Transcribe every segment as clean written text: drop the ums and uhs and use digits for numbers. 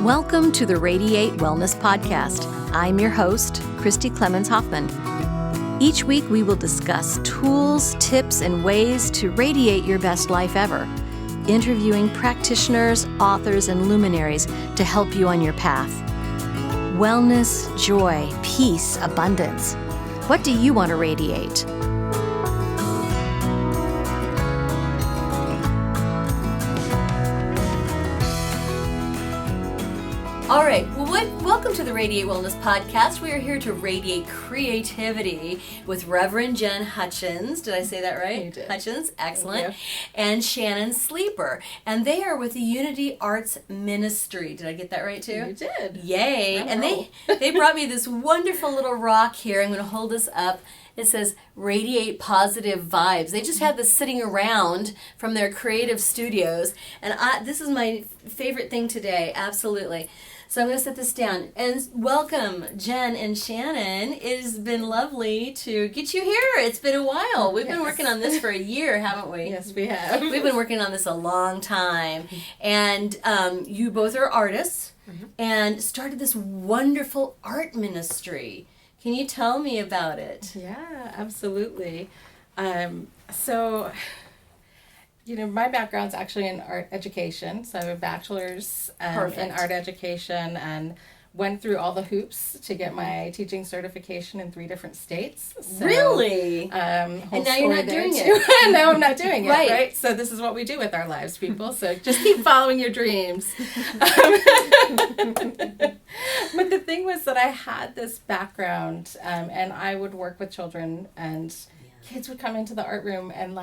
Welcome to the Radiate Wellness Podcast. I'm your host, Christy Clemens Hoffman. Each week we will discuss tools, tips, and ways to radiate your best life ever, interviewing practitioners, authors, and luminaries to help you on your path. Wellness, joy, peace, abundance. What do you want to radiate? All right, welcome to the Radiate Wellness Podcast. We are here to radiate creativity with Reverend Jenn Hutchins. Did I say that right? You did. Hutchins, excellent. And Shannon Sleeper. And they are with the Unity Arts Ministry. Did I get that right too? You did. Yay. And they brought me this wonderful little rock here. I'm going to hold this up. It says Radiate Positive Vibes. They just had this sitting around from their creative studios. And this is my favorite thing today, absolutely. So I'm going to set this down. And welcome, Jenn and Shannon. It has been lovely to get you here. It's been a while. We've been working on this for a year, haven't we? Yes, we have. We've been working on this a long time. And you both are artists and started this wonderful art ministry. Can you tell me about it? Yeah, absolutely. My background's actually in art education. So I have a bachelor's in art education and went through all the hoops to get my teaching certification in 3 different states. So, really? And now you're not doing it. No, I'm not doing it, right? So this is what we do with our lives, people. So just keep following your dreams. But the thing was that I had this background and I would work with children and kids would come into the art room and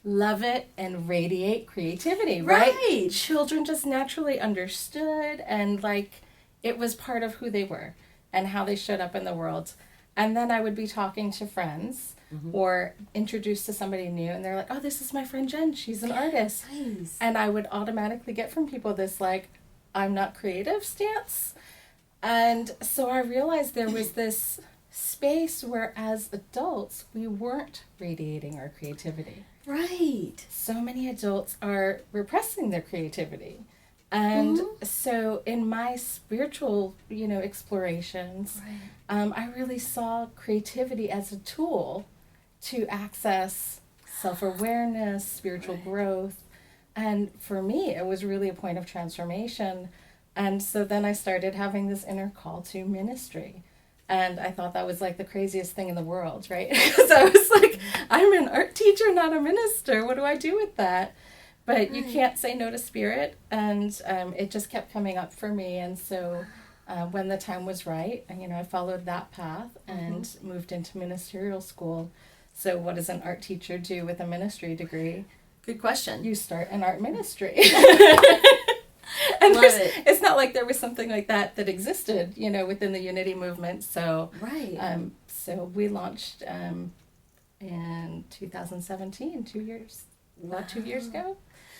love it and radiate creativity, right? Children just naturally understood and it was part of who they were and how they showed up in the world. And then I would be talking to friends or introduced to somebody new and they're like, oh, this is my friend Jenn. She's an artist. Nice. And I would automatically get from people this I'm not creative stance. And so I realized there was this space where as adults, we weren't radiating our creativity. Right. So many adults are repressing their creativity. And so in my spiritual, explorations, I really saw creativity as a tool to access self-awareness, spiritual growth. And for me, it was really a point of transformation. And so then I started having this inner call to ministry. And I thought that was the craziest thing in the world, right? Because I was I'm an art teacher, not a minister. What do I do with that? But you can't say no to spirit. And it just kept coming up for me. And so when the time was right, I followed that path and moved into ministerial school. So what does an art teacher do with a ministry degree? Good question. You start an art ministry. And it's not like there was something like that existed, within the Unity movement. So, so we launched in 2017, 2 years, about 2 years ago.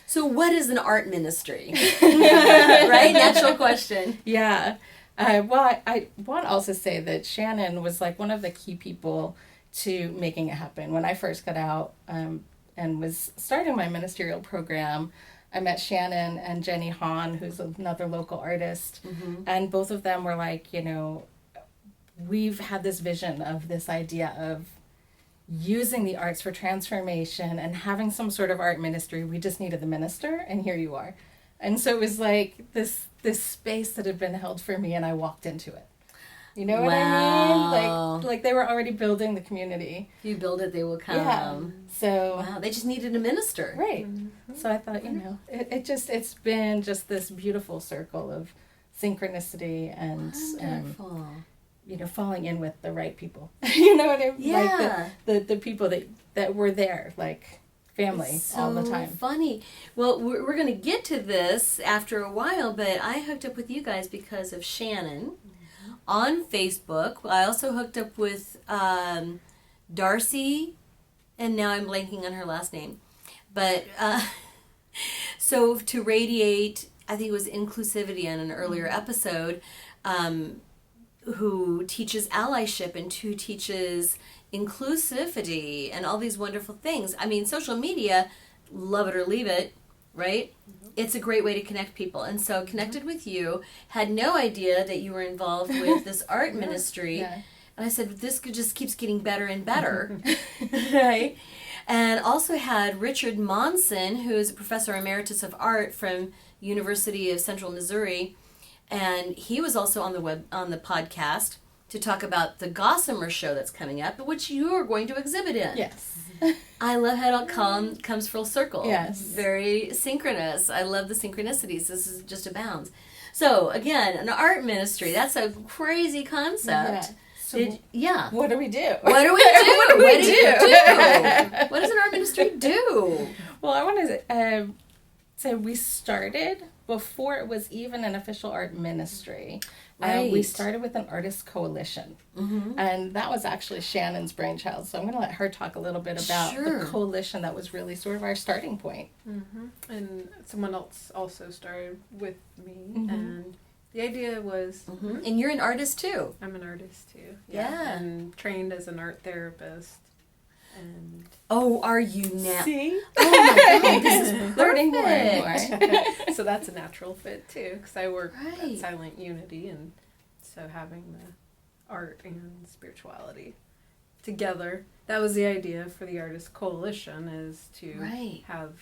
So what is an art ministry? Right? Natural question. Yeah. Well, I want to also say that Shannon was one of the key people to making it happen. When I first got out and was starting my ministerial program, I met Shannon and Jenny Hahn, who's another local artist, and both of them were we've had this vision of this idea of using the arts for transformation and having some sort of art ministry. We just needed the minister, and here you are. And so it was this space that had been held for me, and I walked into it. You know what I mean? They were already building the community. If you build it, they will come. Yeah. So they just needed a minister. Right. So I thought, it's been just this beautiful circle of synchronicity and falling in with the right people. You know what I mean? Yeah. The people that were there, family all the time. Funny. Well, we're going to get to this after a while, but I hooked up with you guys because of Shannon. On Facebook. I also hooked up with Darcy, and now I'm blanking on her last name. But so to radiate, I think it was inclusivity on an earlier episode, who teaches allyship and who teaches inclusivity and all these wonderful things. I mean, social media, love it or leave it, right? It's a great way to connect people. And so connected with you, had no idea that you were involved with this art ministry. Yeah. And I said, this just keeps getting better and better, right? And also had Richard Monson, who is a professor emeritus of art from University of Central Missouri, and he was also on the podcast to talk about the Gossamer show that's coming up, which you are going to exhibit in. Yes. I love how it all comes full circle. Yes. Very synchronous. I love the synchronicities. This is just abounds. So, again, an art ministry. That's a crazy concept. Yeah. So what do we do? What do we do? What do we do? What does an art ministry do? Well, I want to say we started before it was even an official art ministry. Right. We started with an artist coalition. Mm-hmm. And that was actually Shannon's brainchild. So I'm going to let her talk a little bit about the coalition that was really sort of our starting point. Mm-hmm. And someone else also started with me. Mm-hmm. And the idea was... Mm-hmm. And you're an artist too. I'm an artist too. Yeah. And trained as an art therapist. And oh, are you now? See? Oh my God, this is learning more and more. So that's a natural fit too, because I work at Silent Unity, and so having the art and spirituality together, that was the idea for the Artist Coalition, is to have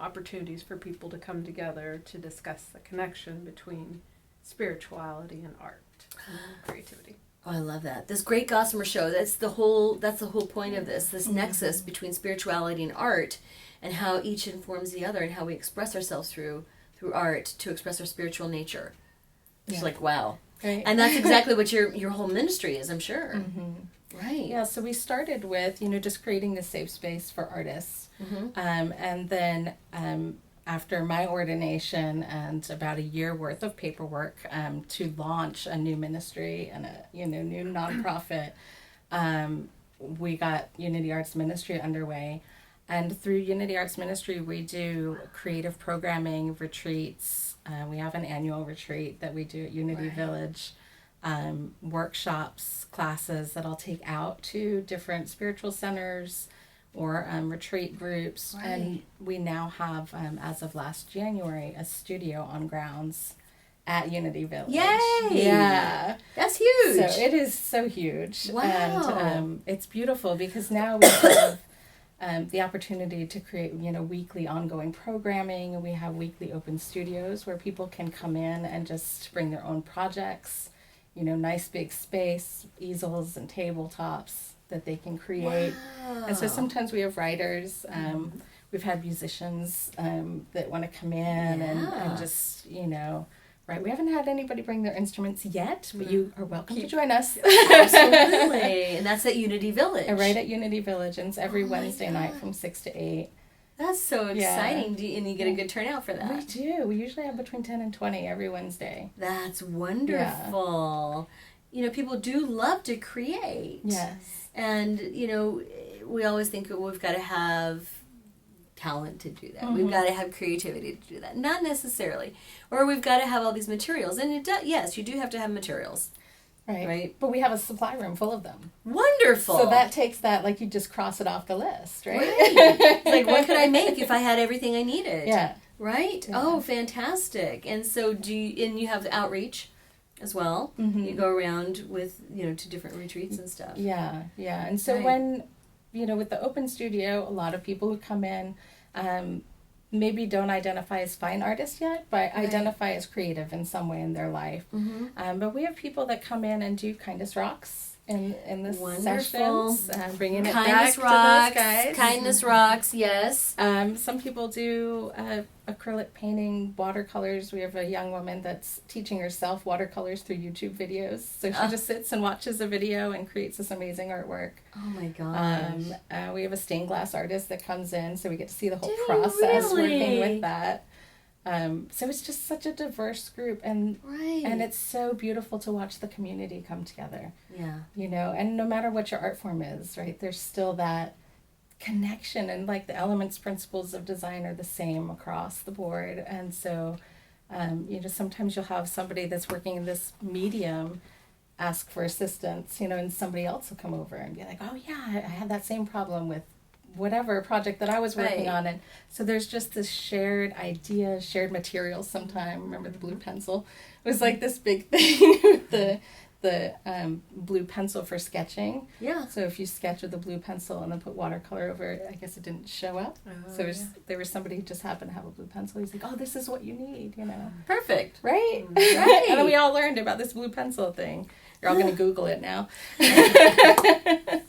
opportunities for people to come together to discuss the connection between spirituality and art and creativity. Oh, I love that. This great Gossamer show, that's the whole point of this nexus between spirituality and art, and how each informs the other, and how we express ourselves through art to express our spiritual nature. It's like, wow. Right. And that's exactly what your whole ministry is, I'm sure. Mm-hmm. Right. Yeah, so we started with, just creating this safe space for artists. Mm-hmm. And then after my ordination and about a year worth of paperwork to launch a new ministry and a new nonprofit, we got Unity Arts Ministry underway. And through Unity Arts Ministry, we do creative programming, retreats. We have an annual retreat that we do at Unity Village, workshops, classes that I'll take out to different spiritual centers or retreat groups. Right. And we now have, as of last January, a studio on grounds at Unity Village. Yay! Yeah. That's huge. So it is so huge. Wow. And it's beautiful because now we have the opportunity to create, weekly ongoing programming. We have weekly open studios where people can come in and just bring their own projects, nice big space, easels and tabletops that they can create. Wow. And so sometimes we have writers, we've had musicians that want to come in and just, right. We haven't had anybody bring their instruments yet, but you are welcome to join us. Absolutely. And that's at Unity Village. Right at Unity Village, and it's every Wednesday night from 6 to 8. That's so exciting. Yeah. And you get a good turnout for that. We do. We usually have between 10 and 20 every Wednesday. That's wonderful. Yeah. People do love to create. Yes. And, we always think we've got to have talent to do that. We've got to have creativity to do that. Not necessarily. Or we've got to have all these materials. And yes, you do have to have materials. Right. But we have a supply room full of them. Wonderful. So that takes that, you just cross it off the list, right? Like, what could I make if I had everything I needed? Yeah. Right? Yeah. Oh, fantastic. And so you have the outreach as well. Mm-hmm. You go around with, to different retreats and stuff. Yeah. And so when, with the open studio, a lot of people who come in maybe don't identify as fine artists yet, but identify as creative in some way in their life. Mm-hmm. But we have people that come in and do Kindness Rocks in the sessions, bringing it back to those guys. Kindness Rocks, yes. Some people do acrylic painting, watercolors. We have a young woman that's teaching herself watercolors through YouTube videos. So she just sits and watches a video and creates this amazing artwork. Oh my gosh. We have a stained glass artist that comes in, so we get to see the whole process working with that. So it's just such a diverse group, and it's so beautiful to watch the community come together. Yeah. And no matter what your art form is, right, there's still that connection, and the elements, principles of design are the same across the board. And so, sometimes you'll have somebody that's working in this medium ask for assistance, and somebody else will come over and be like, oh yeah, I had that same problem with whatever project that I was working on. And so there's just this shared idea, shared materials sometime. Remember the blue pencil? It was like this big thing with the blue pencil for sketching. Yeah. So if you sketch with a blue pencil and then put watercolor over it, I guess it didn't show up. So there was somebody who just happened to have a blue pencil. He's like, oh, this is what you need, you know. Perfect. Right? Right. And then we all learned about this blue pencil thing. You're all going to Google it now. I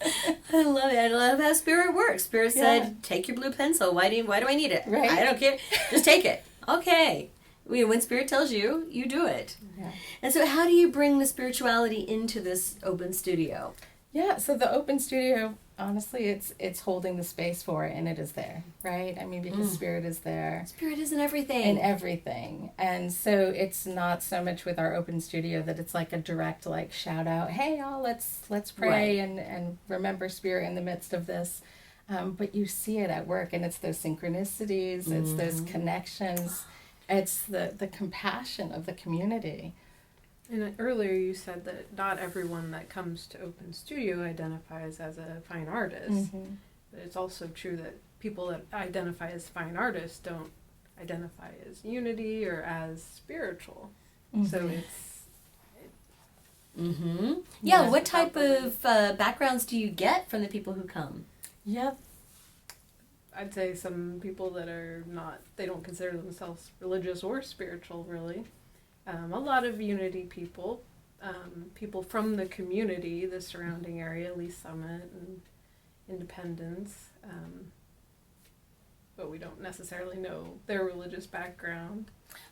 love it. I love how Spirit works. Spirit said, take your blue pencil. Why do I need it? Right. I don't care. Just take it. Okay. When Spirit tells you, you do it. Yeah. And so how do you bring the spirituality into this open studio? Yeah, so the open studio, honestly, it's holding the space for it, and it is there, right? I mean, because Spirit is there. Spirit is in everything. In everything. And so it's not so much with our open studio that it's like a direct like shout out, hey y'all, let's pray and remember Spirit in the midst of this. But you see it at work, and it's those synchronicities, it's those connections, it's the compassion of the community. And earlier you said that not everyone that comes to Open Studio identifies as a fine artist. Mm-hmm. But it's also true that people that identify as fine artists don't identify as unity or as spiritual. Mm-hmm. So it's... Yeah, what type of backgrounds do you get from the people who come? Yeah. I'd say some people that are not, they don't consider themselves religious or spiritual, really. A lot of unity people, people from the community, the surrounding area, Lee Summit and Independence, but we don't necessarily know their religious background.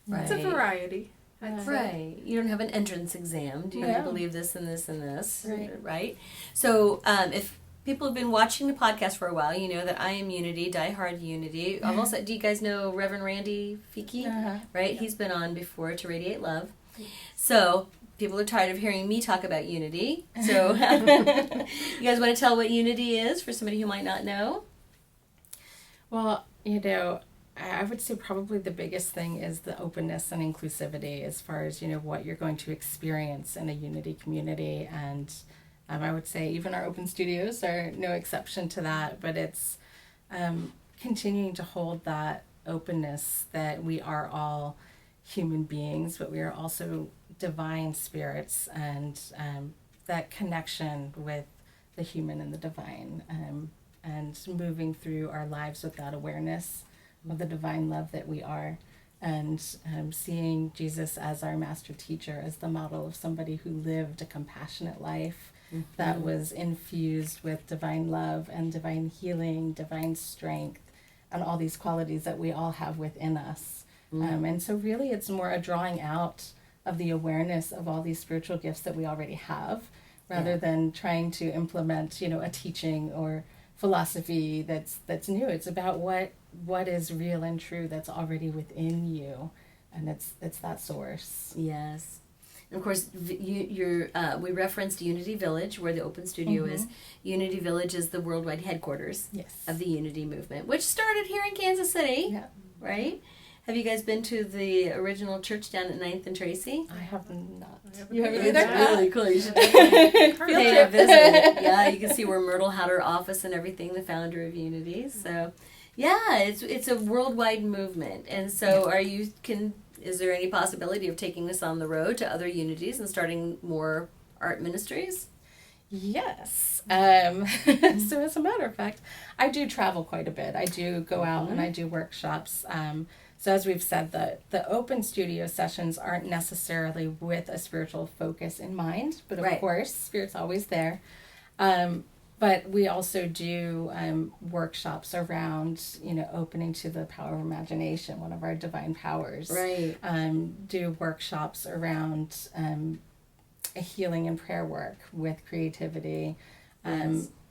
Right. It's a variety. I'd say. Right. You don't have an entrance exam. Do you believe this and this and this? Right. So if people have been watching the podcast for a while, you know that I am Unity, diehard Unity. I've also, do you guys know Reverend Randy Fiki? Right? Yeah. He's been on before to Radiate Love. So people are tired of hearing me talk about Unity. So you guys want to tell what Unity is for somebody who might not know? Well, you know, I would say probably the biggest thing is the openness and inclusivity as far as, you know, what you're going to experience in a Unity community. And I would say even our open studios are no exception to that, but it's continuing to hold that openness that we are all human beings, but we are also divine spirits, and that connection with the human and the divine, and moving through our lives with that awareness of the divine love that we are, and seeing Jesus as our master teacher, as the model of somebody who lived a compassionate life that was infused with divine love and divine healing, divine strength, and all these qualities that we all have within us. And so really it's more a drawing out of the awareness of all these spiritual gifts that we already have, rather than trying to implement, you know, a teaching or philosophy that's new. It's about what is real and true that's already within you, and it's that source. Yes. And of course, we referenced Unity Village, where the Open Studio is. Unity Village is the worldwide headquarters of the Unity movement, which started here in Kansas City, right? Have you guys been to the original church down at 9th and Tracy? I have not. You haven't either? It's really cool. You should definitely pay a visit. Yeah, you can see where Myrtle had her office and everything, the founder of Unity. So, yeah, it's a worldwide movement. And so is there any possibility of taking this on the road to other unities and starting more art ministries? Yes. So as a matter of fact, I do travel quite a bit. I do go out and I do workshops. So as we've said, the open studio sessions aren't necessarily with a spiritual focus in mind, but of course, Spirit's always there. But we also do workshops around, you know, opening to the power of imagination, one of our divine powers. Right. Do workshops around healing and prayer work with creativity,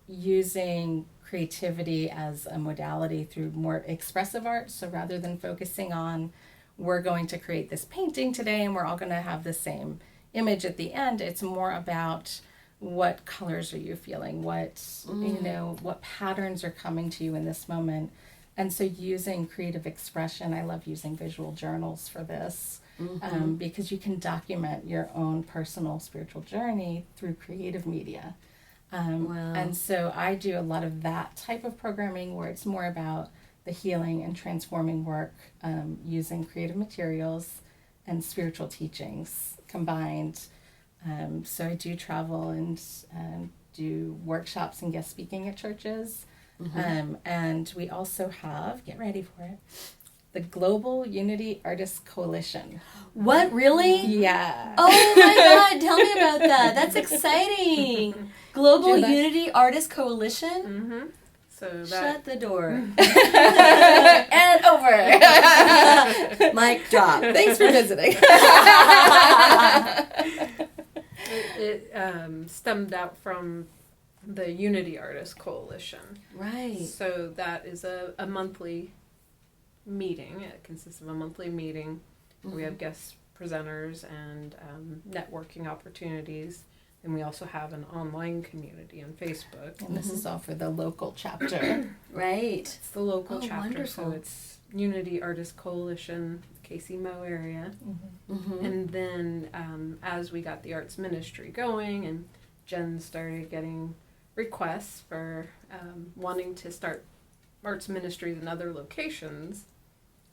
using creativity as a modality through more expressive art. So rather than focusing on, we're going to create this painting today and we're all going to have the same image at the end, it's more about what colors are you feeling, what you know, what patterns are coming to you in this moment. And so using creative expression, I love using visual journals for this, because you can document your own personal spiritual journey through creative media. Wow. And so I do a lot of that type of programming where it's more about the healing and transforming work using creative materials and spiritual teachings combined. So I do travel and do workshops and guest speaking at churches. And we also have, get ready for it, the Global Unity Artists Coalition. What, really? Yeah. Oh my God, tell me about that. That's exciting. Global Unity Artists Coalition? Mm-hmm. So that... Shut the door. And over. Mic drop. Thanks for visiting. It stemmed out from the Unity Artists Coalition. Right. So that is a monthly meeting. It consists of a monthly meeting. We have guest presenters and networking opportunities. And we also have an online community on Facebook. And this is all for the local chapter. Right. It's the local chapter. Wonderful. So it's Unity Artist Coalition, KC-Mo area. And then as we got the arts ministry going and Jenn started getting requests for wanting to start arts ministries in other locations,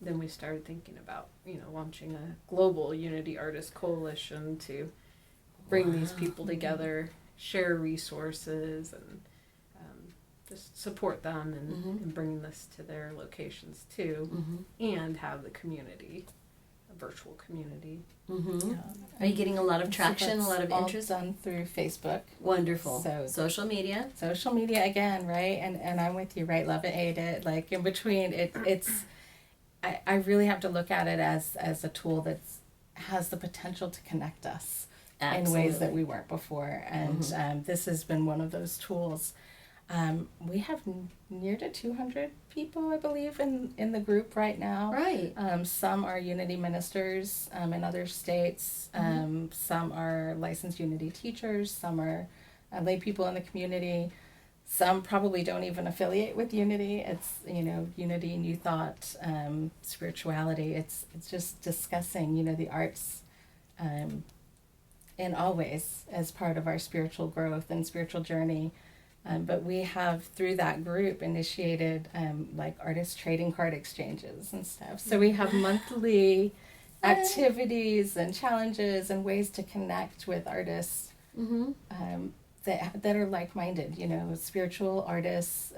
then we started thinking about, launching a global Unity Artist Coalition to bring these people together, share resources, and just support them and bring this to their locations too, and have the community, a virtual community. Yeah. Are you getting a lot of traction, a lot of interest? All done through Facebook. Wonderful. So social media. Social media again, right? And I'm with you, right? Love it, hate it. Like in between, it's. I really have to look at it as a tool that has the potential to connect us. Absolutely. In ways that we weren't before. And this has been one of those tools. We have near to 200 people, I believe, in the group right now. Right. Some are Unity ministers in other states. Some are licensed Unity teachers. Some are lay people in the community. Some probably don't even affiliate with Unity. It's, Unity, New Thought, spirituality. It's just discussing, the arts in all ways as part of our spiritual growth and spiritual journey. But we have, through that group, initiated like artist trading card exchanges and stuff. So we have monthly activities and challenges and ways to connect with artists that are like-minded, spiritual artists.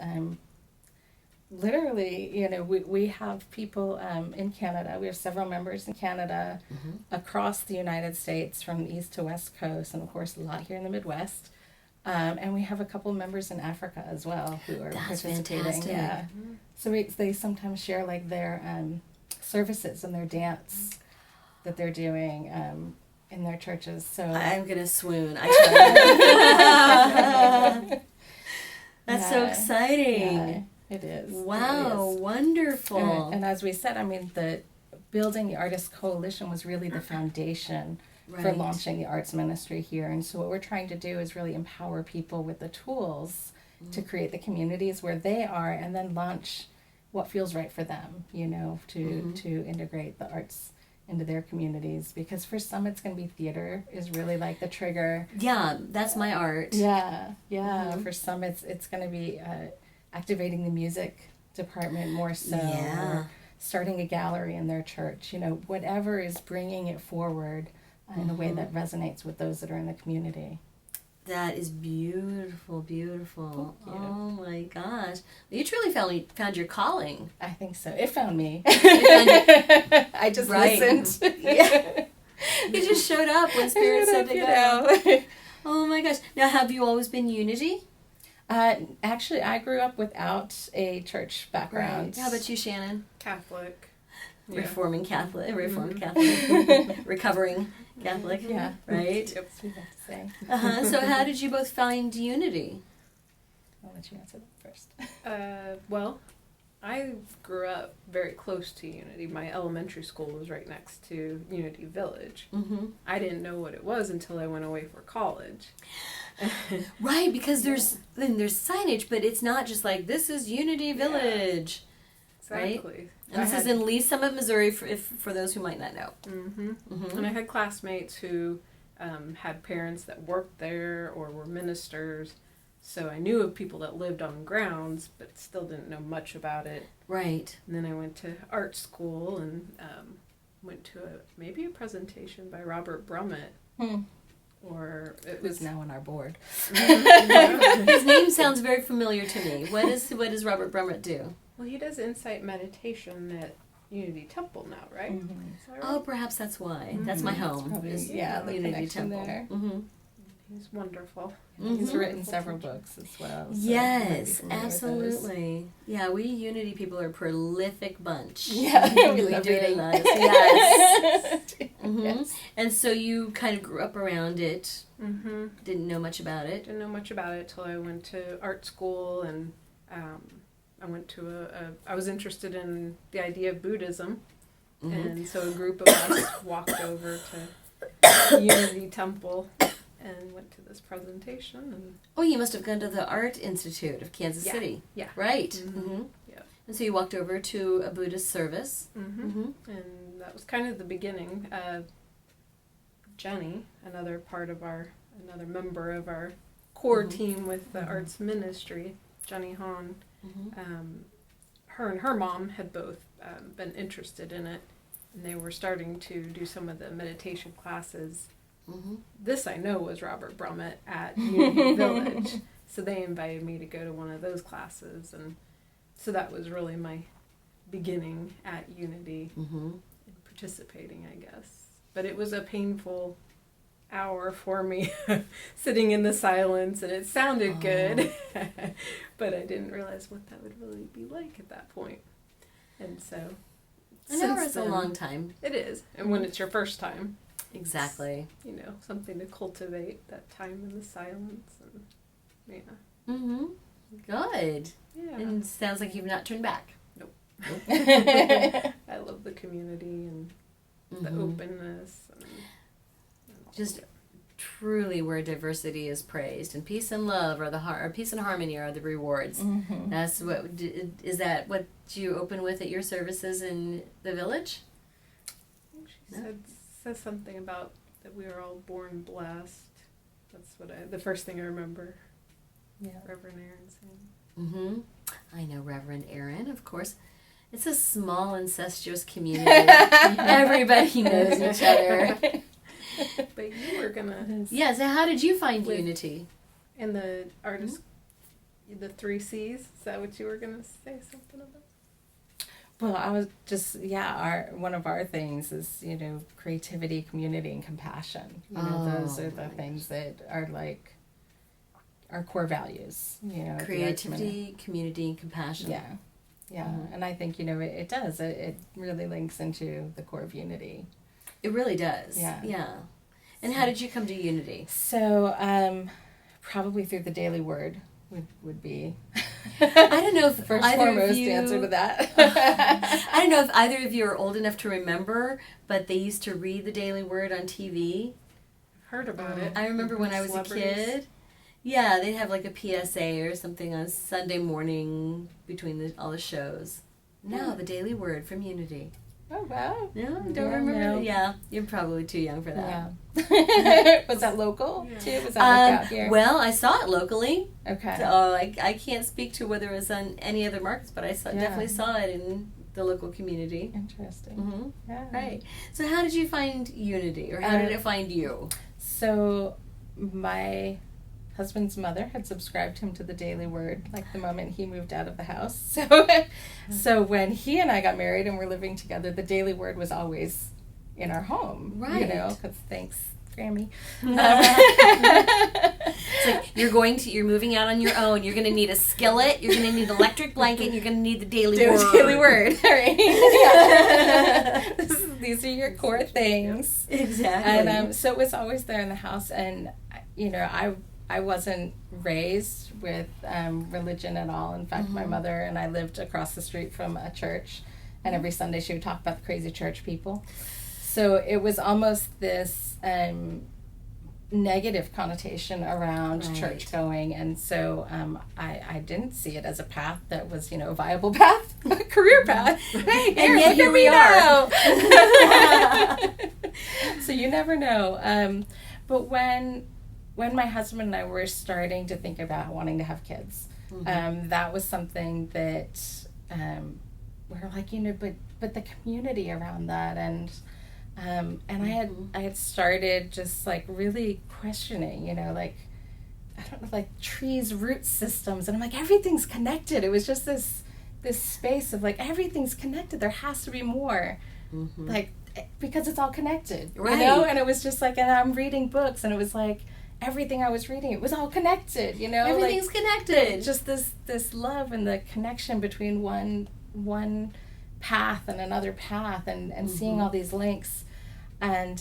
Literally, we have people in Canada. We have several members in Canada, across the United States, from the east to west coast, and of course a lot here in the Midwest. And we have a couple members in Africa as well who are participating. Fantastic. Yeah. So they sometimes share like their services and their dance that they're doing in their churches. So I'm gonna swoon. That's so exciting. Yeah, it is. Wow, It is. Wonderful. And as we said, the building the Artists Coalition was really the foundation for launching the arts ministry here. And so what we're trying to do is really empower people with the tools to create the communities where they are, and then launch what feels right for them, to integrate the arts into their communities. Because for some it's going to be theater is really like the trigger. Yeah, that's my art. Yeah. For some it's going to be activating the music department more so. Yeah. Or starting a gallery in their church. Whatever is bringing it forward in a way that resonates with those that are in the community. That is beautiful, beautiful. Thank you. Oh my gosh. You truly found your calling. I think so. It found me. I just listened. Yeah. You just showed up when Spirit said to go. Oh my gosh. Now, have you always been Unity? Actually, I grew up without a church background. Right. How about you, Shannon? Catholic. Reformed Catholic, recovering Catholic. Yeah. Right? Yep. That's what we have to say. So how did you both find Unity? I'll let you answer that first. Well, I grew up very close to Unity. My elementary school was right next to Unity Village. I didn't know what it was until I went away for college. Right, because there's signage, but it's not just like, this is Unity Village. Exactly. Right? And this is in Lee Summit, Missouri, for those who might not know. And I had classmates who had parents that worked there or were ministers. So I knew of people that lived on grounds, but still didn't know much about it. Right. And then I went to art school and went to maybe a presentation by Robert Brummett. Or it was now on our board. His name sounds very familiar to me. What does Robert Brummett do? Well, he does insight meditation at Unity Temple now, right? Mm-hmm. Oh, perhaps that's why. That's my home. Probably, is the Unity connection Temple. there. Mm-hmm. He's wonderful. He's written several books as well. So Yes, absolutely. Yeah, we Unity people are a prolific bunch. Yeah, we love do reading. Yes. Mm-hmm. Yes. And so you kind of grew up around it. Mm-hmm. Didn't know much about it. Didn't know much about it till I went to art school, and I went to I was interested in the idea of Buddhism, and so a group of us walked over to Unity Temple and went to this presentation. And Oh, you must have gone to the Art Institute of Kansas City. Yeah. Right. Mm-hmm. Mm-hmm. Yeah. And so you walked over to a Buddhist service. Mm-hmm. And that was kind of the beginning. Jenny, another member of our core team with the arts ministry, Jenny Han, her and her mom had both been interested in it, and they were starting to do some of the meditation classes. This I know was Robert Brummett at Unity Village, so they invited me to go to one of those classes, and so that was really my beginning at Unity, in participating, I guess. But it was a painful hour for me, sitting in the silence, and it sounded good, but I didn't realize what that would really be like at that point. And so, An hour is a long time. It is, and when it's your first time. Exactly. You know, something to cultivate that time in the silence, and Good. Yeah. And sounds like you've not turned back. Nope. I love the community and the openness. And just truly where diversity is praised, and peace and love or peace and harmony are the rewards. That's what is that what you open with at your services in the village? She says something about that we are all born blessed. That's what the first thing I remember. Yeah, Reverend Aaron saying. I know Reverend Aaron, of course. It's a small incestuous community. Everybody knows each other. But you were gonna. Yeah. So how did you find unity? In the artist, the 3 C's. Is that what you were gonna say something about? Well, I was just, one of our things is, creativity, community, and compassion. Those are the things that are like our core values. Creativity, community, and compassion. Yeah. And I think, it does. It really links into the core of unity. It really does. Yeah. And how did you come to unity? So, probably through the daily word would be... I don't know if first foremost answer to that. I don't know if either of you are old enough to remember, but they used to read the Daily Word on TV. I've heard about it. I remember when I was a kid. Yeah, they'd have like a PSA or something on Sunday morning between all the shows. No, the Daily Word from Unity. Oh, wow. No, don't remember. No. Yeah, you're probably too young for that. Yeah. Was that local too? Was that like out here? Well, I saw it locally. Okay. So I can't speak to whether it was on any other markets, but I definitely saw it in the local community. Interesting. Yeah. Right. So how did you find unity, or how did it find you? So my husband's mother had subscribed him to the Daily Word like the moment he moved out of the house. So when he and I got married and were living together, the Daily Word was always in our home. Right. Because thanks, Grammy. It's like you're moving out on your own. You're going to need a skillet. You're going to need an electric blanket. And you're going to need the Daily Word. Daily Word. Right. These are your core things. Exactly. And so it was always there in the house. And, I wasn't raised with religion at all. In fact, my mother and I lived across the street from a church, and every Sunday she would talk about the crazy church people. So it was almost this negative connotation around church going, and so I didn't see it as a path that was, a viable path, a career path. Hey, and yet here we are. So you never know. But when when my husband and I were starting to think about wanting to have kids, that was something that we're like, but the community around that, and I had started just like really questioning, like, I don't know, like trees, root systems, and I'm like, everything's connected. It was just this space of like, everything's connected. There has to be more, like, because it's all connected, right? And it was just like, and I'm reading books, and it was like, everything I was reading, it was all connected, Everything's like, connected. Just this love and the connection between one path and another path, and seeing all these links. And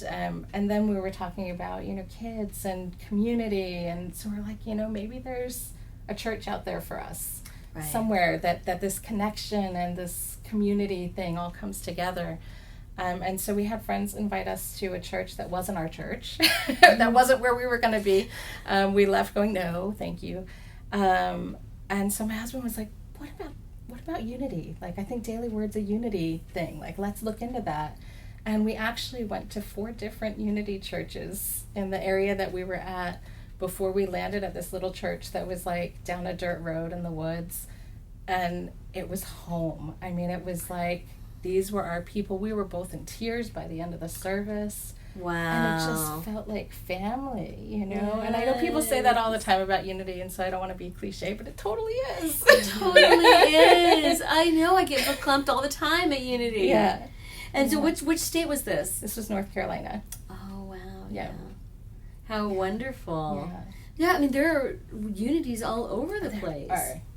then we were talking about, kids and community, and so we're like, maybe there's a church out there for us, right, somewhere that this connection and this community thing all comes together. And so we had friends invite us to a church that wasn't our church, that wasn't where we were going to be. We left going, no, thank you. And so my husband was like, what about unity? Like, I think Daily Word's a unity thing. Like, let's look into that. And we actually went to 4 different unity churches in the area that we were at before we landed at this little church that was like down a dirt road in the woods. And it was home. I mean, it was like, these were our people. We were both in tears by the end of the service. Wow. And it just felt like family, Yes. And I know people say that all the time about unity, and so I don't want to be cliche, but it totally is. It totally is. I know. I get clumped all the time at Unity. Yeah. And so which state was this? This was North Carolina. Oh, wow. Yeah. How wonderful. Yeah. Yeah, I mean, there are unities all over the place.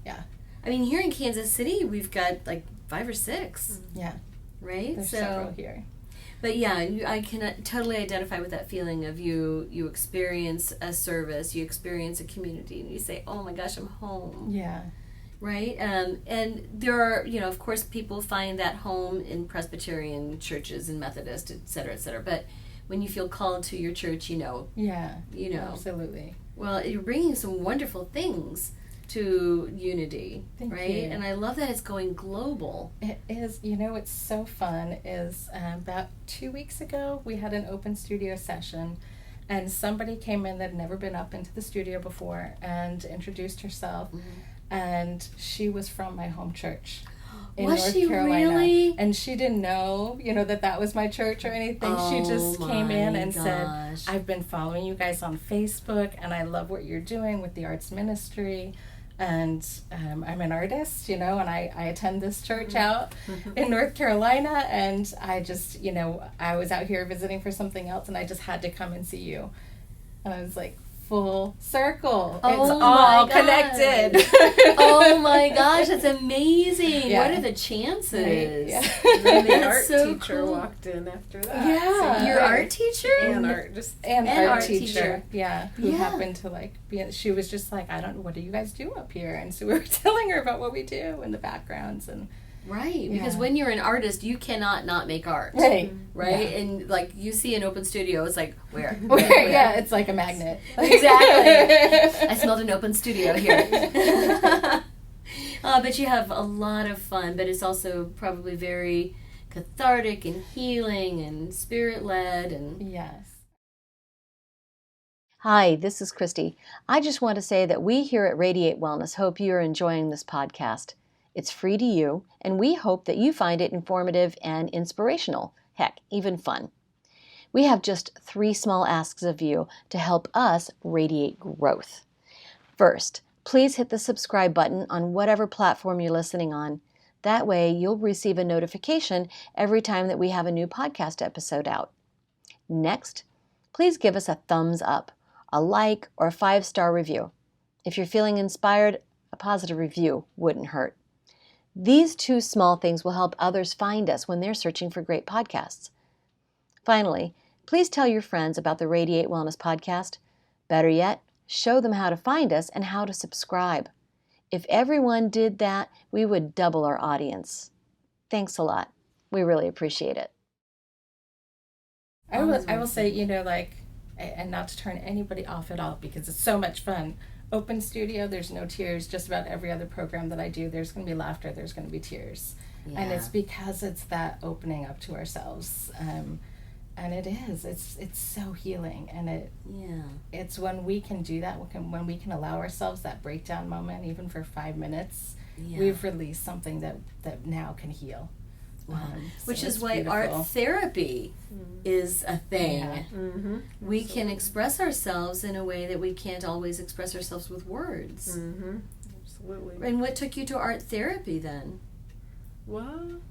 Yeah. I mean, here in Kansas City, we've got like 5 or 6. Yeah. Right? There's several here. But yeah, I can totally identify with that feeling of you experience a service, you experience a community, and you say, oh my gosh, I'm home. Yeah. Right? And there are, of course, people find that home in Presbyterian churches and Methodist, et cetera, but when you feel called to your church, Yeah. Absolutely. Well, you're bringing some wonderful things to unity, Thank right? you. And I love that it's going global. It is, it's so fun, is about 2 weeks ago, we had an open studio session, and somebody came in that had never been up into the studio before and introduced herself, and she was from my home church in North Carolina. Really? And she didn't know, that was my church or anything. Oh, she just came in and gosh. said, I've been following you guys on Facebook, and I love what you're doing with the arts ministry. And I'm an artist, and I attend this church out in North Carolina, and I just, I was out here visiting for something else, and I just had to come and see you. And I was like, full circle. Oh, it's all my connected. Oh my gosh, that's amazing. Yeah. What are the chances? Right. Yeah. And the That's art so teacher cool. walked in after that. Yeah. So Your art teacher? and art teacher. Yeah. Who Yeah. happened to she was just like, I don't know, what do you guys do up here? And so we were telling her about what we do and the backgrounds and Right, because when you're an artist, you cannot not make art. Right. Right? Yeah. And like you see an open studio, it's like, where? Yeah, it's like a magnet. Exactly. I smelled an open studio here. But you have a lot of fun, but it's also probably very cathartic and healing and spirit-led. And Yes. Hi, this is Christy. I just want to say that we here at Radiate Wellness hope you're enjoying this podcast. It's free to you, and we hope that you find it informative and inspirational. Heck, even fun. We have just 3 small asks of you to help us radiate growth. First, please hit the subscribe button on whatever platform you're listening on. That way, you'll receive a notification every time that we have a new podcast episode out. Next, please give us a thumbs up, a like, or a 5-star review. If you're feeling inspired, a positive review wouldn't hurt. These 2 small things will help others find us when they're searching for great podcasts. Finally, please tell your friends about the Radiate Wellness podcast. Better yet, show them how to find us and how to subscribe. If everyone did that, we would double our audience. Thanks a lot. We really appreciate it. I will say, and not to turn anybody off at all because it's so much fun. Open studio, there's no tears. Just about every other program that I do, there's going to be laughter, there's going to be tears. Yeah. And it's because it's that opening up to ourselves. And it is. It's so healing, and it's when we can do that, when we can allow ourselves that breakdown moment, even for 5 minutes, we've released something that now can heal. Which is why beautiful. Art therapy is a thing. Yeah. Mm-hmm. We Absolutely. can express ourselves in a way that we can't always express ourselves with words. Mm-hmm. Absolutely. And what took you to art therapy then? Well,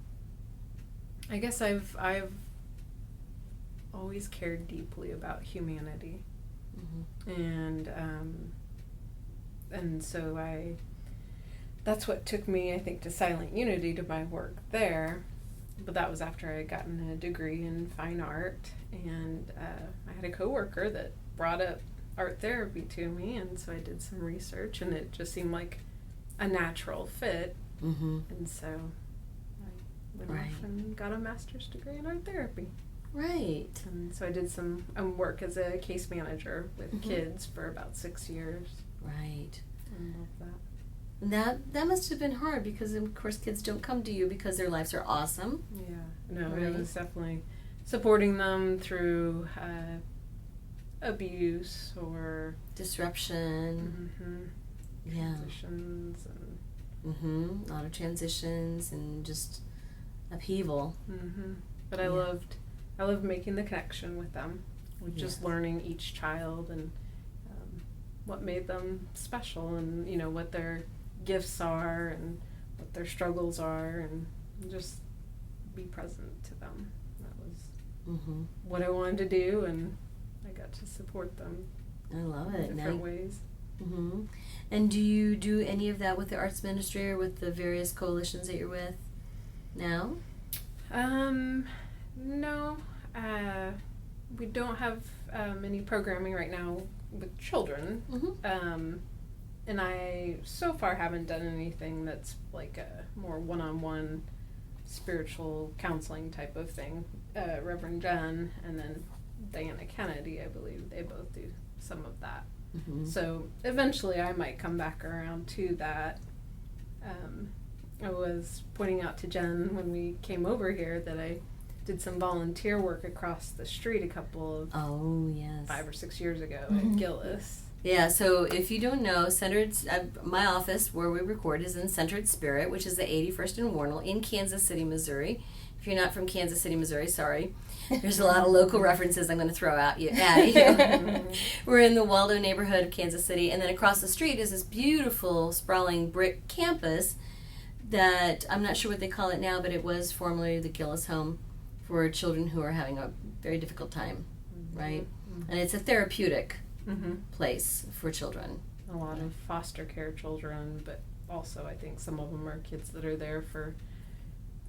I guess I've always cared deeply about humanity, and so that's what took me, I think, to Silent Unity, to my work there. But that was after I had gotten a degree in fine art, and I had a coworker that brought up art therapy to me, and so I did some research, and it just seemed like a natural fit, and so I went off and got a master's degree in art therapy. Right. And so I did some work as a case manager with kids for about 6 years. Right. I love that. That must have been hard, because of course kids don't come to you because their lives are awesome. Yeah, no, Right. it was definitely supporting them through abuse or Disruption. transitions and A lot of transitions and just upheaval. But I loved making the connection with them, with just learning each child and what made them special, and what their gifts are and what their struggles are, and just be present to them. That was what I wanted to do, and I got to support them I love it. in different ways. And do you do any of that with the arts ministry or with the various coalitions that you're with now? No. We don't have any programming right now with children. And I so far haven't done anything that's like a more one-on-one spiritual counseling type of thing. Reverend Jenn and then Diana Kennedy, I believe, they both do some of that. So eventually I might come back around to that. I was pointing out to Jenn when we came over here that I did some volunteer work across the street a couple of 5 or 6 years ago at Gillis. Yeah, so if you don't know, my office where we record is in Centered Spirit, which is the 81st and Warnell in Kansas City, Missouri. If you're not from Kansas City, Missouri, sorry. There's a lot of local references I'm going to throw at you. We're in the Waldo neighborhood of Kansas City, and then across the street is this beautiful, sprawling brick campus that I'm not sure what they call it now, but it was formerly the Gillis home for children who are having a very difficult time, right? And it's a therapeutic place for children. A lot of foster care children, but also I think some of them are kids that are there for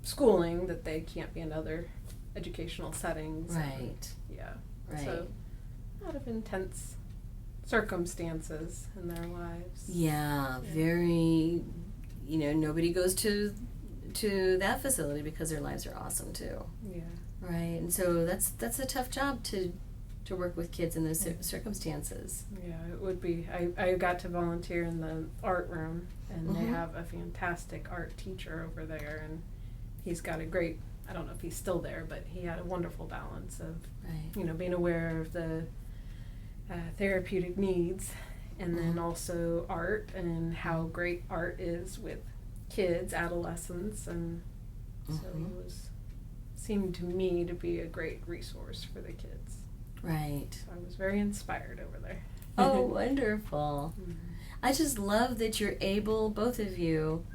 schooling, that they can't be in other educational settings. Right. Right. So a lot of intense circumstances in their lives. Yeah, very, nobody goes to that facility because their lives are awesome too. Yeah. Right. And so that's a tough job to work with kids in those circumstances. Yeah, it would be. I got to volunteer in the art room, and they have a fantastic art teacher over there, and he's got a great, I don't know if he's still there, but he had a wonderful balance of, being aware of the therapeutic needs, and then also art and how great art is with kids, adolescents, and so he seemed to me to be a great resource for the kids. Right. So I was very inspired over there. Oh, wonderful. I just love that you're able, both of you,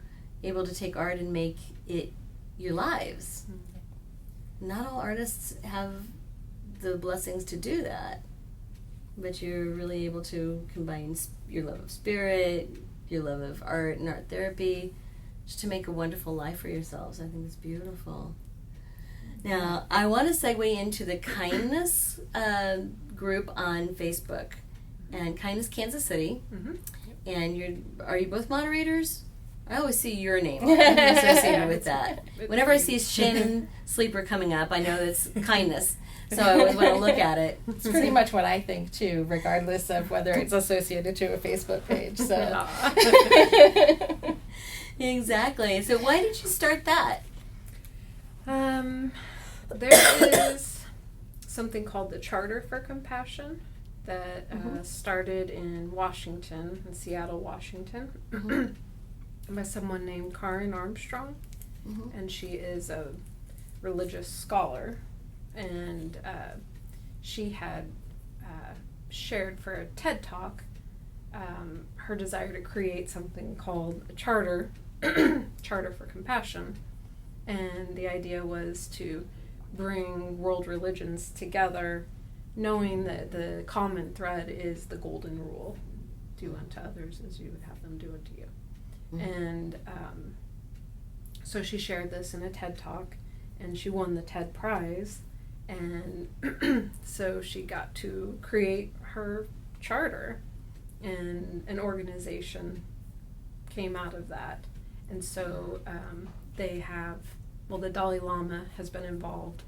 able to take art and make it your lives. Not all artists have the blessings to do that, but you're really able to combine your love of spirit, your love of art and art therapy, just to make a wonderful life for yourselves. I think it's beautiful. Now, I want to segue into the kindness group on Facebook, and Kindness Kansas City. And are you both moderators? I always see your name associated with that. Whenever I see Shannon Sleeper coming up, I know it's kindness. So I always want to look at it. It's pretty much what I think too, regardless of whether it's associated to a Facebook page. So Exactly. So why did you start that? There is something called the Charter for Compassion that started in Washington, in Seattle, Washington, by someone named Karen Armstrong. And she is a religious scholar, and she had shared for a TED Talk her desire to create something called a charter, Charter for Compassion, and the idea was to bring world religions together, knowing that the common thread is the golden rule: do unto others as you would have them do unto you. And so she shared this in a TED Talk, and she won the TED Prize, and so she got to create her charter, and an organization came out of that. And so they have, well, the Dalai Lama has been involved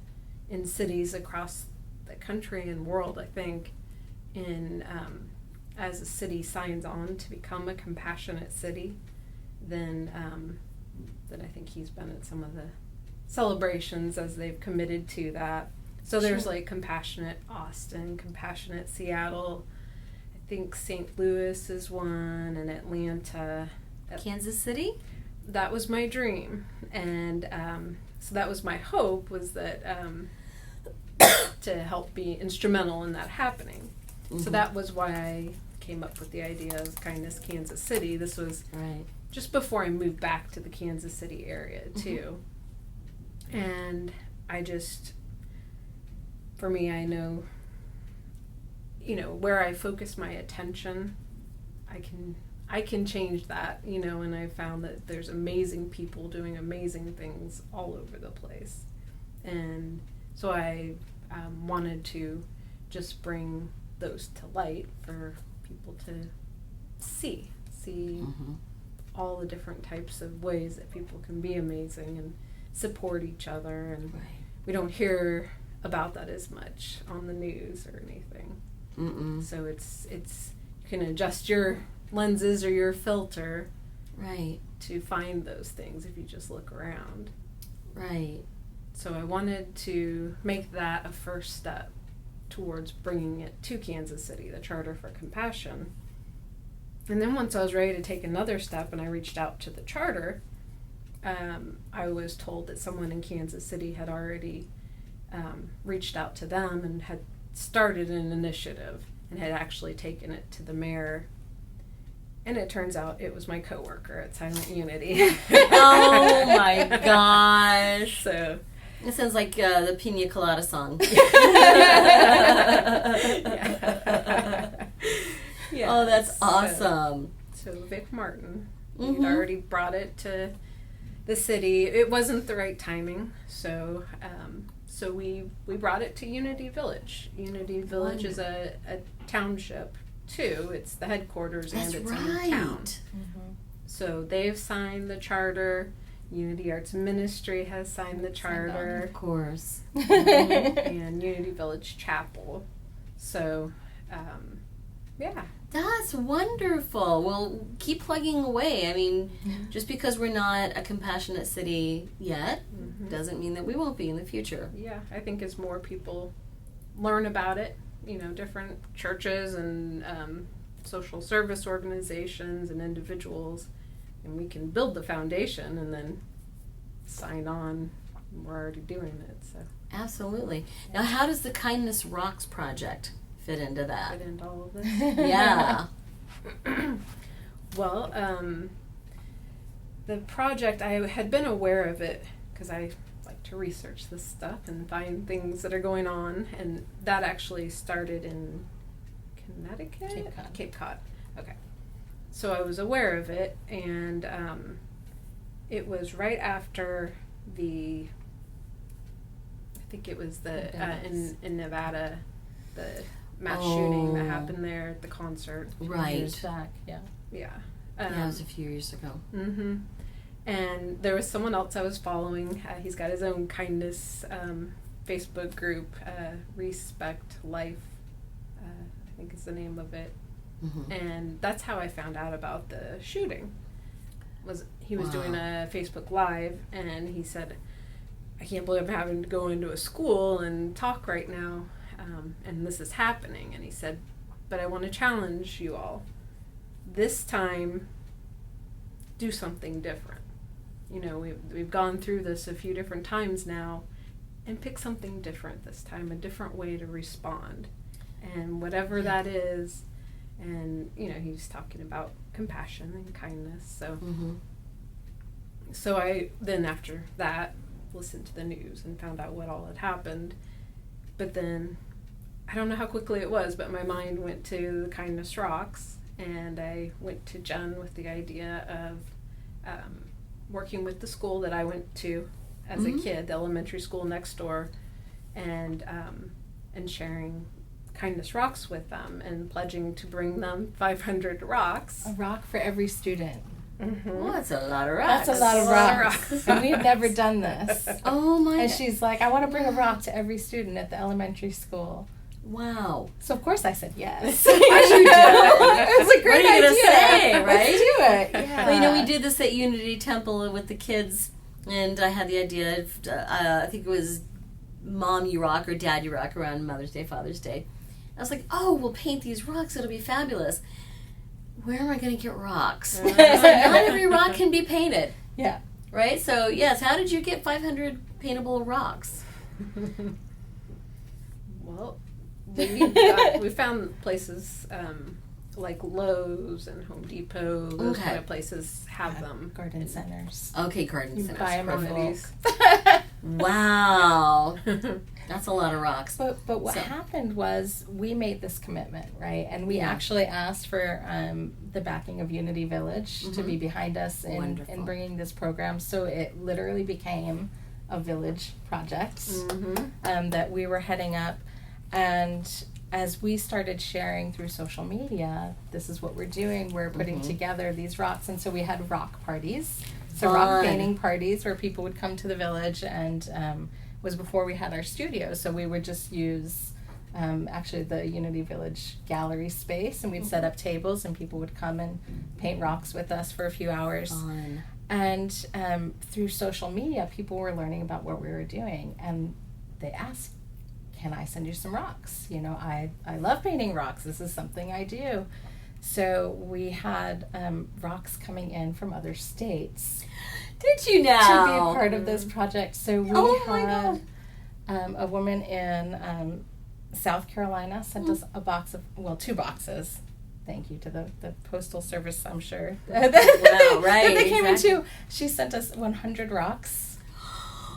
in cities across the country and world, I think, in as a city signs on to become a compassionate city, then I think he's been at some of the celebrations as they've committed to that. So there's like Compassionate Austin, Compassionate Seattle, I think St. Louis is one, and Atlanta. Kansas City? That was my dream, and so that was my hope, was that to help be instrumental in that happening. So that was why I came up with the idea of Kindness Kansas City. This was just before I moved back to the Kansas City area too. And I just, for me, I know, where I focus my attention, I can change that, and I found that there's amazing people doing amazing things all over the place. And so I wanted to just bring those to light for people to see all the different types of ways that people can be amazing and support each other. And we don't hear about that as much on the news or anything. So it's you can adjust your lenses or your filter to find those things if you just look around. So I wanted to make that a first step towards bringing it to Kansas City, the Charter for Compassion. And then once I was ready to take another step and I reached out to the charter, I was told that someone in Kansas City had already reached out to them and had started an initiative and had actually taken it to the mayor. And it turns out it was my coworker at Silent Unity. Oh my gosh. So it sounds like the Pina Colada song. Oh, that's awesome. So Vic Martin, he'd already brought it to the city. It wasn't the right timing, so we brought it to Unity Village. Unity Village is a township too. It's the headquarters and it's in town. So they've signed the charter. Unity Arts Ministry has signed the charter. Of course. And Unity Village Chapel. So, yeah. That's wonderful. Well, keep plugging away. I mean, just because we're not a compassionate city yet doesn't mean that we won't be in the future. Yeah, I think as more people learn about it, different churches and social service organizations and individuals, and we can build the foundation and then sign on. We're already doing it, so. Absolutely. Now, how does the Kindness Rocks project fit into that? Fit into all of this? Yeah. Well, the project, I had been aware of it because I like to research this stuff and find things that are going on, and that actually started in Connecticut? Cape Cod. Okay. So I was aware of it, and it was right after I think it was in Nevada, the mass shooting that happened there at the concert. Right. Years back, yeah. Yeah. Yeah, it was a few years ago. And there was someone else I was following. He's got his own kindness Facebook group, Respect Life, I think is the name of it. And that's how I found out about the shooting. He was doing a Facebook Live, and he said, I can't believe I'm having to go into a school and talk right now. and this is happening. And he said, but I want to challenge you all. This time, do something different. You know, we've gone through this a few different times now, and pick something different this time, a different way to respond. And whatever that is, and, you know, he's talking about compassion and kindness. So, so I then after that listened to the news and found out what all had happened. But then, I don't know how quickly it was, but my mind went to the kindness rocks, and I went to Jenn with the idea of working with the school that I went to as a kid, the elementary school next door, and sharing kindness rocks with them and pledging to bring them 500 rocks. A rock for every student. Well, that's a lot of rocks. That's a lot of rocks. And we've never done this. Oh my And she's like, I want to bring a rock to every student at the elementary school. Wow. So of course I said yes. You It was a great What are you idea. gonna say, right? Let's do it. Yeah. Well, you know, we did this at Unity Temple with the kids, and I had the idea of, I think it was Mom You Rock or Dad You Rock around Mother's Day, Father's Day. I was like, oh, we'll paint these rocks. It'll be fabulous. Where am I going to get rocks? I was like, not every rock can be painted. Yeah. Right? So, yes, how did you get 500 paintable rocks? Well, we found places like Lowe's and Home Depot, those kind of places have them. Garden centers. Okay, garden You centers. buy 'em in Perfect. bulk. Wow. That's a lot of rocks. But what happened was we made this commitment, right? And we actually asked for the backing of Unity Village to be behind us in bringing this program. So it literally became a village project that we were heading up. And as we started sharing through social media, this is what we're doing. We're putting together these rocks. And so we had rock parties. So rock painting parties where people would come to the village, and was before we had our studio. So we would just use actually the Unity Village gallery space, and we'd set up tables and people would come and paint rocks with us for a few hours. Fun. And through social media, people were learning about what we were doing, and they asked, can I send you some rocks? You know, I love painting rocks. This is something I do. So we had rocks coming in from other states. Did you now? To be a part of this project. So we had a woman in South Carolina sent us a box of, well, 2 boxes. Thank you to the Postal Service, I'm sure. Wow, right. That they came into. She sent us 100 rocks.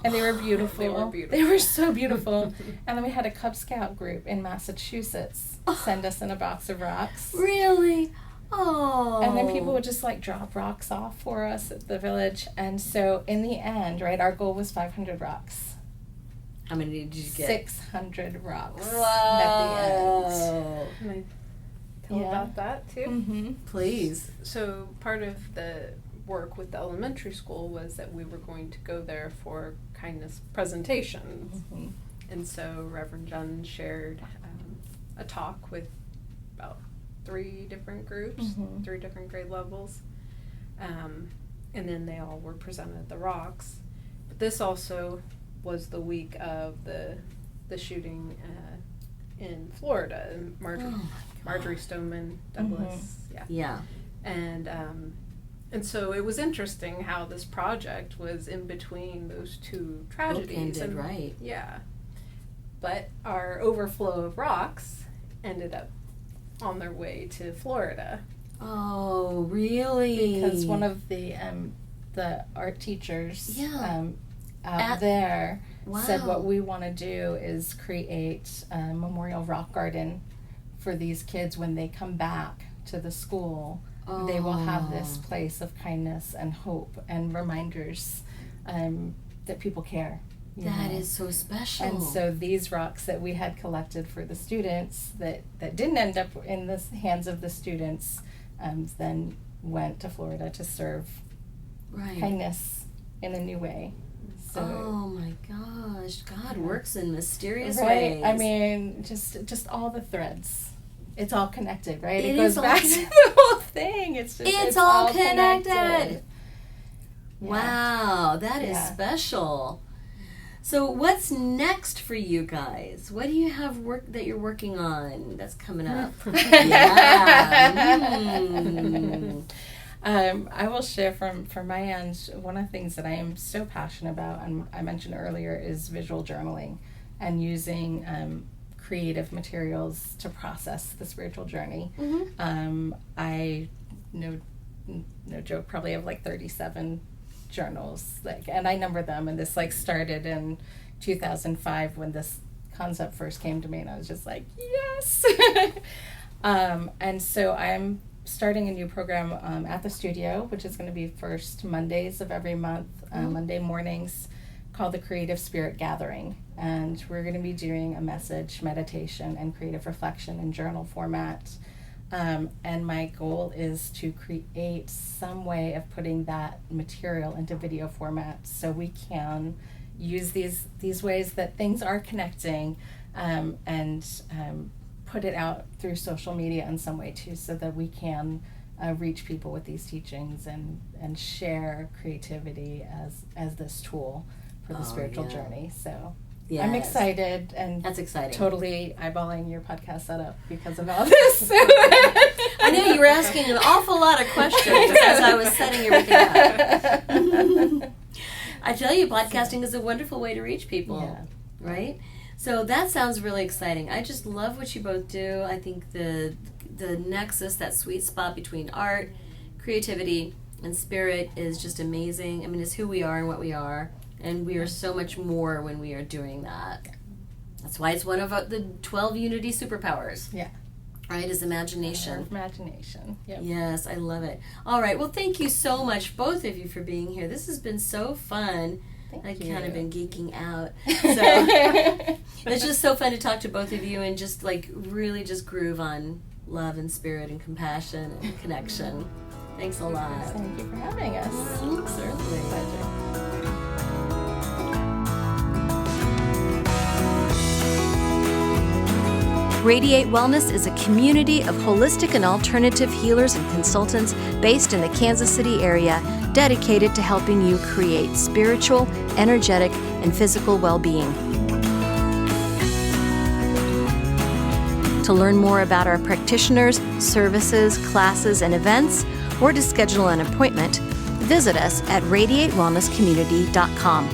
And they were beautiful. They were beautiful. They were so beautiful. And then we had a Cub Scout group in Massachusetts send us in a box of rocks. Really? Oh. And then people would just like drop rocks off for us at the village. And so in the end, right, our goal was 500 rocks. How many did you get? 600 rocks Whoa. at the end. Can I tell about that too? Mm-hmm. Please. So part of the work with the elementary school was that we were going to go there for kindness presentations. Mm-hmm. And so Reverend Jenn shared a talk with about 3 different groups, 3 different grade levels. And then they all were presented the rocks. But this also was the week of the shooting in Florida, in Marjorie Stoneman Douglas. Yeah. And so it was interesting how this project was in between those 2 tragedies. Bookended, right. Yeah. But our overflow of rocks ended up on their way to Florida. Oh, really? Because one of the art teachers out there said what we want to do is create a memorial rock garden for these kids when they come back to the school. They will have this place of kindness and hope and reminders that people care. That is so special. And so these rocks that we had collected for the students that didn't end up in the hands of the students then went to Florida to serve kindness in a new way. So, oh my gosh, God works in mysterious right? ways. I mean, just all the threads. It's all connected, right? It goes is back all to the whole thing. It's all connected. Yeah. Wow, that is special. So what's next for you guys? What do you have work that you're working on that's coming up? I will share from my end, one of the things that I am so passionate about, and I mentioned earlier, is visual journaling and using creative materials to process the spiritual journey. I no joke, probably have like 37 journals, and I number them, and this started in 2005 when this concept first came to me, and I was just like, yes. And so I'm starting a new program at the studio, which is going to be first Mondays of every month, Monday mornings, called the Creative Spirit Gathering, and we're going to be doing a message, meditation, and creative reflection in journal format. And my goal is to create some way of putting that material into video format so we can use these ways that things are connecting, and put it out through social media in some way too, so that we can reach people with these teachings and share creativity as this tool for the spiritual journey. So yes. I'm excited, and that's exciting. Totally eyeballing your podcast setup because of all this. I know you were asking an awful lot of questions as I was setting everything up. I tell you, podcasting is a wonderful way to reach people, right? So that sounds really exciting. I just love what you both do. I think the nexus, that sweet spot between art, creativity, and spirit is just amazing. I mean, it's who we are and what we are. And we are so much more when we are doing that. That's why it's one of the 12 unity superpowers. Yeah. Right, is imagination. Imagination. Yep. Yes, I love it. All right, well, thank you so much, both of you, for being here. This has been so fun. I've kind of been geeking out. So it's just so fun to talk to both of you and just really just groove on love and spirit and compassion and connection. Thanks a lot. Thank you for having us. Certainly. Pleasure. Radiate Wellness is a community of holistic and alternative healers and consultants based in the Kansas City area, dedicated to helping you create spiritual, energetic, and physical well-being. To learn more about our practitioners, services, classes, and events, or to schedule an appointment, visit us at radiatewellnesscommunity.com.